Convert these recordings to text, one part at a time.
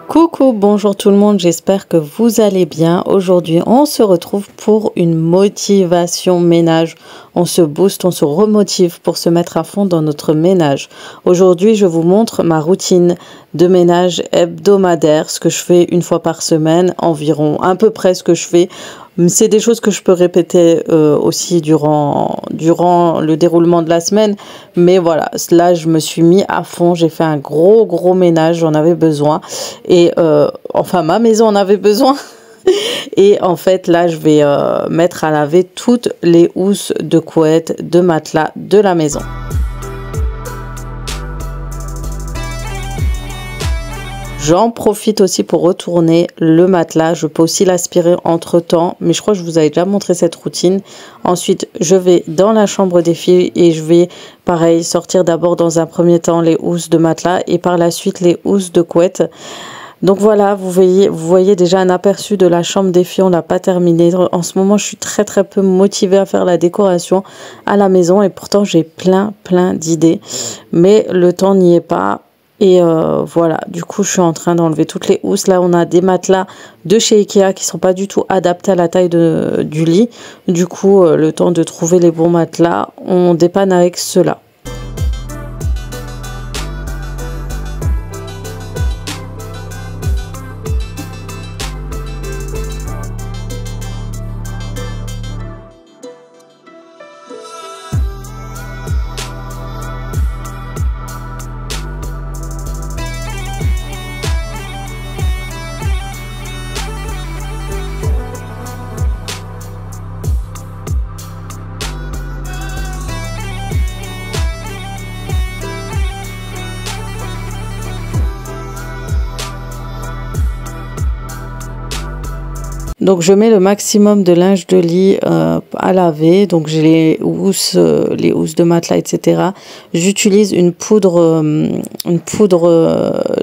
Coucou, bonjour tout le monde, j'espère que vous allez bien. Aujourd'hui, on se retrouve pour une motivation ménage. On se booste, on se remotive pour se mettre à fond dans notre ménage. Aujourd'hui, je vous montre ma routine de ménage hebdomadaire, ce que je fais une fois par semaine environ, à peu près ce que je fais. C'est des choses que je peux répéter aussi durant le déroulement de la semaine. Mais voilà, là, je me suis mis à fond. J'ai fait un gros ménage. J'en avais besoin. Et enfin, ma maison en avait besoin. Et en fait, là, je vais mettre à laver toutes les housses de couette, de matelas de la maison. J'en profite aussi pour retourner le matelas. Je peux aussi l'aspirer entre temps, mais je crois que je vous avais déjà montré cette routine. Ensuite, je vais dans la chambre des filles et je vais, pareil, sortir d'abord dans un premier temps les housses de matelas et par la suite les housses de couette. Donc voilà, vous voyez déjà un aperçu de la chambre des filles. On l'a pas terminé. En ce moment, je suis très peu motivée à faire la décoration à la maison et pourtant j'ai plein d'idées, mais le temps n'y est pas. Et voilà, du coup, je suis en train d'enlever toutes les housses. Là, on a des matelas de chez Ikea qui sont pas du tout adaptés à la taille du lit. Du coup, le temps de trouver les bons matelas, on dépanne avec ceux-là. Donc je mets le maximum de linge de lit à laver. Donc j'ai les housses de matelas, etc. J'utilise une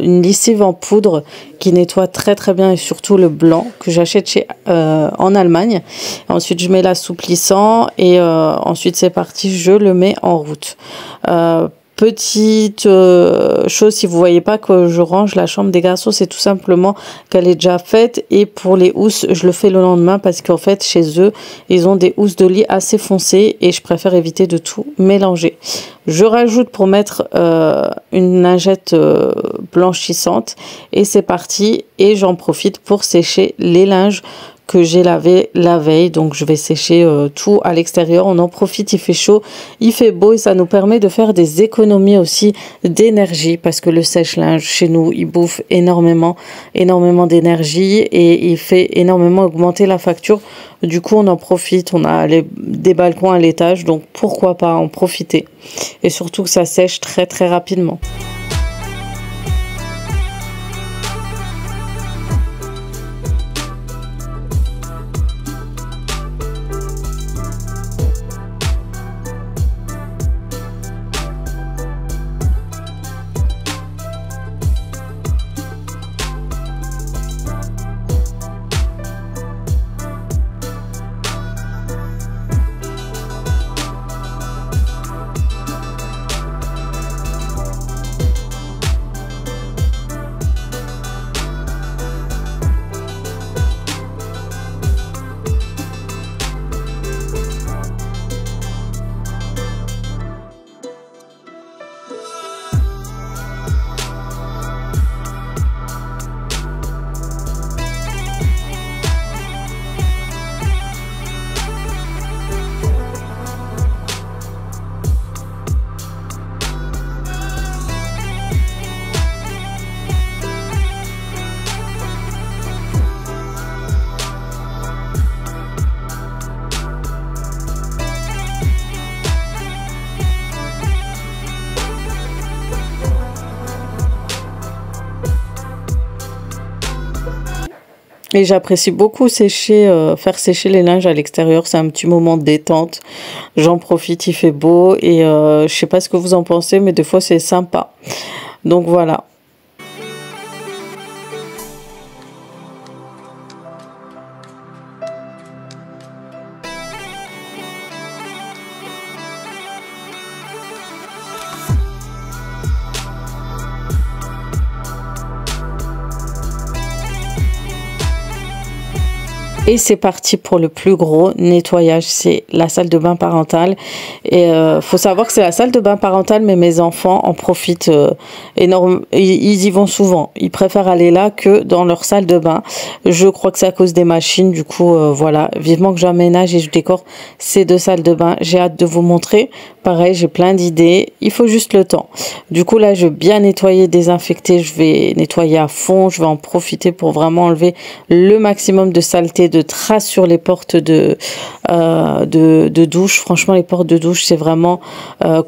lessive en poudre qui nettoie très bien et surtout le blanc que j'achète en Allemagne. Ensuite je mets l'assouplissant et ensuite c'est parti, je le mets en route. Petite chose, si vous voyez pas que je range la chambre des garçons, c'est tout simplement qu'elle est déjà faite. Et pour les housses, je le fais le lendemain parce qu'en fait, chez eux, ils ont des housses de lit assez foncées et je préfère éviter de tout mélanger. Je rajoute pour mettre une lingette blanchissante et c'est parti. Et j'en profite pour sécher les linges que j'ai lavé la veille. Donc je vais sécher tout à l'extérieur. On en profite, il fait chaud, il fait beau et ça nous permet de faire des économies aussi d'énergie parce que le sèche-linge chez nous, il bouffe énormément d'énergie et il fait énormément augmenter la facture. Du coup, on en profite, on a des balcons à l'étage, donc pourquoi pas en profiter. Et surtout que ça sèche très rapidement. Et j'apprécie beaucoup faire sécher les linges à l'extérieur. C'est un petit moment de détente. J'en profite, il fait beau. Et je sais pas ce que vous en pensez, mais des fois c'est sympa. Donc voilà. Et c'est parti pour le plus gros nettoyage, c'est la salle de bain parentale. Et faut savoir que c'est la salle de bain parentale, mais mes enfants en profitent énormément. Ils y vont souvent. Ils préfèrent aller là que dans leur salle de bain. Je crois que c'est à cause des machines. Du coup, voilà, vivement que j'emménage et je décore ces deux salles de bain. J'ai hâte de vous montrer. Pareil, j'ai plein d'idées. Il faut juste le temps. Du coup, là, je vais bien nettoyer, désinfecter. Je vais nettoyer à fond. Je vais en profiter pour vraiment enlever le maximum de saleté, de traces sur les portes de douche. Franchement, les portes de douche, c'est vraiment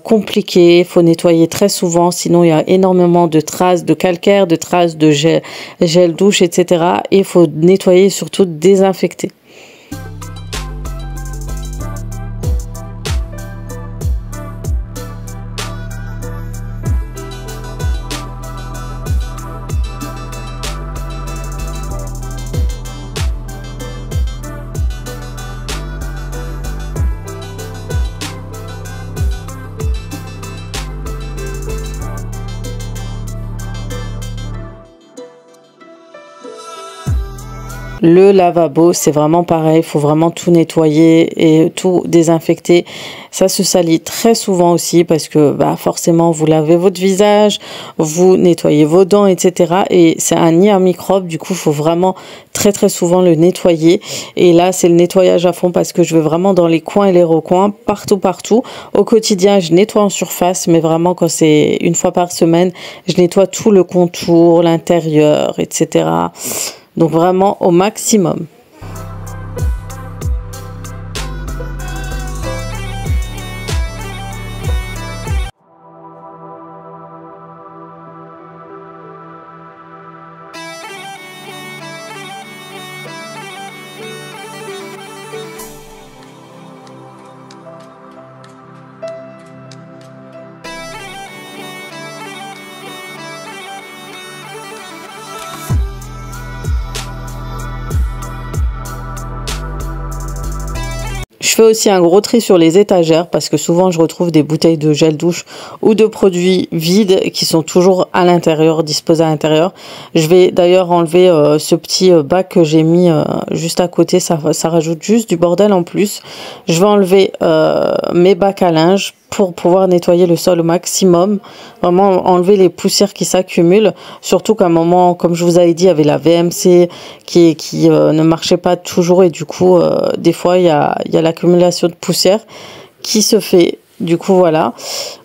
compliqué. Il faut nettoyer très souvent. Sinon, il y a énormément de traces de calcaire, de traces de gel douche, etc. Et il faut nettoyer et surtout désinfecter. Le lavabo, c'est vraiment pareil, il faut vraiment tout nettoyer et tout désinfecter. Ça se salit très souvent aussi parce que forcément, vous lavez votre visage, vous nettoyez vos dents, etc. Et c'est un nid à microbes, du coup, il faut vraiment très souvent le nettoyer. Et là, c'est le nettoyage à fond parce que je vais vraiment dans les coins et les recoins, partout. Au quotidien, je nettoie en surface, mais vraiment quand c'est une fois par semaine, je nettoie tout le contour, l'intérieur, etc. Donc vraiment au maximum. Je fais aussi un gros tri sur les étagères parce que souvent je retrouve des bouteilles de gel douche ou de produits vides qui sont toujours à l'intérieur, disposés à l'intérieur. Je vais d'ailleurs enlever ce petit bac que j'ai mis juste à côté, ça rajoute juste du bordel en plus. Je vais enlever mes bacs à linge pour pouvoir nettoyer le sol au maximum, vraiment enlever les poussières qui s'accumulent, surtout qu'à un moment, comme je vous avais dit, il y avait la VMC qui ne marchait pas toujours et du coup, des fois, il y a l'accumulation de poussière qui se fait. Du coup, voilà.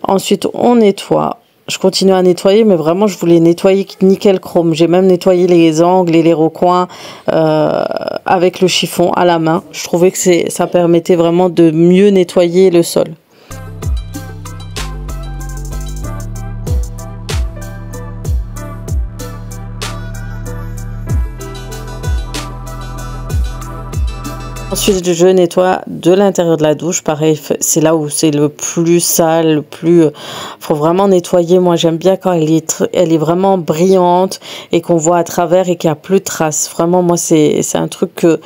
Ensuite, on nettoie. Je continue à nettoyer, mais vraiment, je voulais nettoyer nickel chrome. J'ai même nettoyé les angles et les recoins avec le chiffon à la main. Je trouvais que ça permettait vraiment de mieux nettoyer le sol. Ensuite, je nettoie de l'intérieur de la douche. Pareil, c'est là où c'est le plus sale, le plus... faut vraiment nettoyer. Moi, j'aime bien quand elle est vraiment brillante et qu'on voit à travers et qu'il n'y a plus de traces. Vraiment, moi, c'est un truc que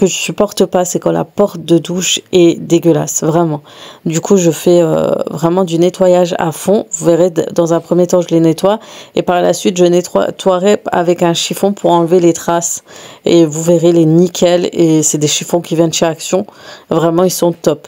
je supporte pas. C'est quand la porte de douche est dégueulasse, vraiment. Du coup, je fais vraiment du nettoyage à fond. Vous verrez, dans un premier temps, je les nettoie. Et par la suite, je nettoierai avec un chiffon pour enlever les traces. Et vous verrez les nickels. Et c'est des chiffons qui viennent chez Action. Vraiment, ils sont top.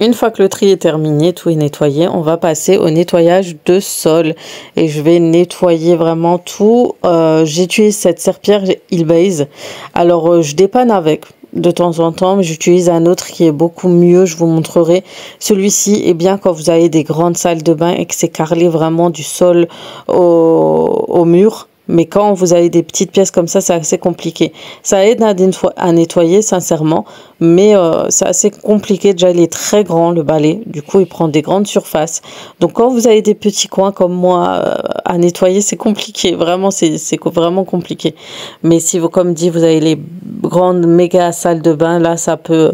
Une fois que le tri est terminé, tout est nettoyé, on va passer au nettoyage de sol. Et je vais nettoyer vraiment tout. J'utilise cette serpillère Healbase. Alors, je dépanne avec de temps en temps, mais j'utilise un autre qui est beaucoup mieux. Je vous montrerai. Celui-ci est bien quand vous avez des grandes salles de bain et que c'est carrelé vraiment du sol au mur. Mais quand vous avez des petites pièces comme ça, c'est assez compliqué. Ça aide à nettoyer, sincèrement, mais c'est assez compliqué. Déjà, il est très grand, le balai. Du coup, il prend des grandes surfaces. Donc, quand vous avez des petits coins comme moi à nettoyer, c'est compliqué. Vraiment, c'est vraiment compliqué. Mais si vous, comme dit, vous avez les grandes méga salles de bain, là, ça peut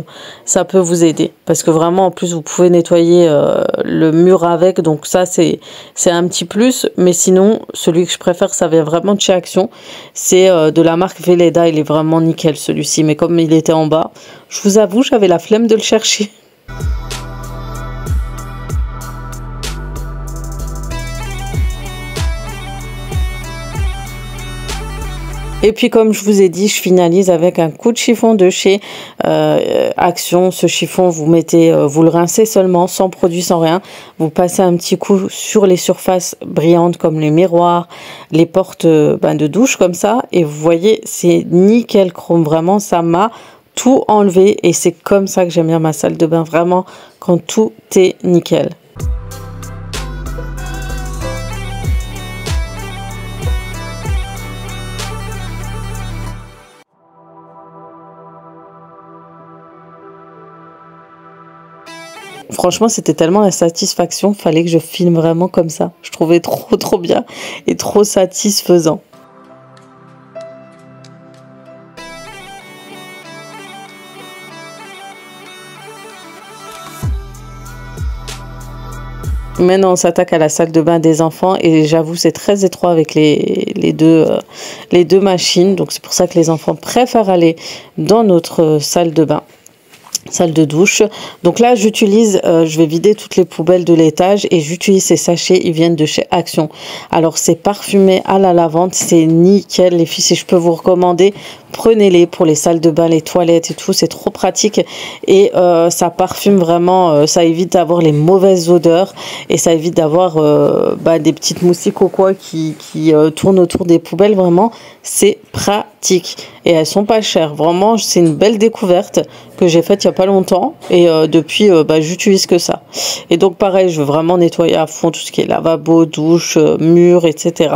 vous aider. Parce que vraiment, en plus, vous pouvez nettoyer le mur avec. Donc, ça, c'est un petit plus. Mais sinon, celui que je préfère, ça vient vraiment de chez Action, c'est de la marque Veleda. Il est vraiment nickel celui-ci, mais comme il était en bas, je vous avoue, j'avais la flemme de le chercher. Et puis comme je vous ai dit, je finalise avec un coup de chiffon de chez Action. Ce chiffon, vous le rincez seulement, sans produit, sans rien. Vous passez un petit coup sur les surfaces brillantes comme les miroirs, les portes de douche comme ça. Et vous voyez, c'est nickel chrome. Vraiment, ça m'a tout enlevé. Et c'est comme ça que j'aime bien ma salle de bain. Vraiment, quand tout est nickel. Franchement, c'était tellement la satisfaction, fallait que je filme vraiment comme ça. Je trouvais trop bien et trop satisfaisant. Maintenant, on s'attaque à la salle de bain des enfants et j'avoue, c'est très étroit avec les deux machines. Donc, c'est pour ça que les enfants préfèrent aller dans notre salle de bain. Salle de douche. Donc là, je vais vider toutes les poubelles de l'étage et j'utilise ces sachets, ils viennent de chez Action. Alors, c'est parfumé à la lavande, c'est nickel. Les filles, si je peux vous recommander, prenez-les pour les salles de bain, les toilettes et tout, c'est trop pratique. Et ça parfume vraiment, ça évite d'avoir les mauvaises odeurs et ça évite d'avoir des petites moustiques ou quoi qui tournent autour des poubelles. Vraiment, c'est pratique. Et elles sont pas chères. Vraiment, c'est une belle découverte que j'ai faite il y a pas longtemps. Et depuis, j'utilise que ça. Et donc, pareil, je veux vraiment nettoyer à fond tout ce qui est lavabo, douche, mur, etc.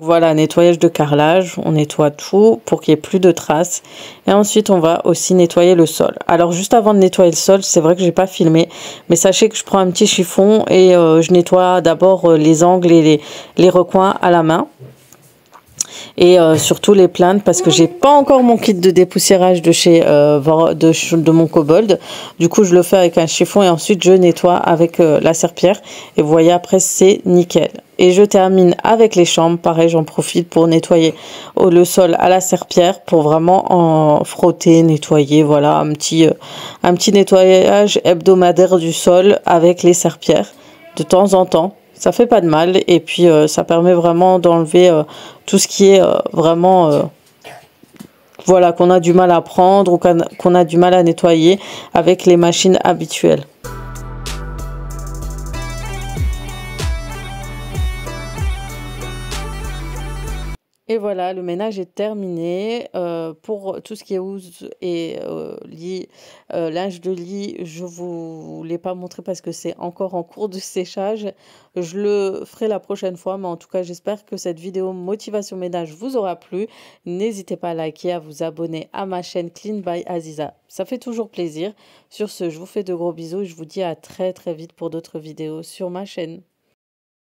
Voilà, nettoyage de carrelage, on nettoie tout pour qu'il n'y ait plus de traces. Et ensuite, on va aussi nettoyer le sol. Alors, juste avant de nettoyer le sol, c'est vrai que j'ai pas filmé, mais sachez que je prends un petit chiffon et je nettoie d'abord les angles et les recoins à la main. Et surtout les plaintes parce que j'ai pas encore mon kit de dépoussiérage de chez de mon Kobold. Du coup, je le fais avec un chiffon et ensuite je nettoie avec la serpillère. Et vous voyez, après, c'est nickel. Et je termine avec les chambres. Pareil, j'en profite pour nettoyer le sol à la serpillère pour vraiment en frotter, nettoyer. Voilà, un petit nettoyage hebdomadaire du sol avec les serpillères de temps en temps. Ça fait pas de mal et puis ça permet vraiment d'enlever tout ce qui est vraiment voilà, qu'on a du mal à prendre ou qu'on a du mal à nettoyer avec les machines habituelles. Et voilà, le ménage est terminé. Pour tout ce qui est housse et lit, linge de lit, je vous l'ai pas montré parce que c'est encore en cours de séchage. Je le ferai la prochaine fois, mais en tout cas, j'espère que cette vidéo motivation ménage vous aura plu. N'hésitez pas à liker, à vous abonner à ma chaîne Clean by Aziza. Ça fait toujours plaisir. Sur ce, je vous fais de gros bisous et je vous dis à très très vite pour d'autres vidéos sur ma chaîne.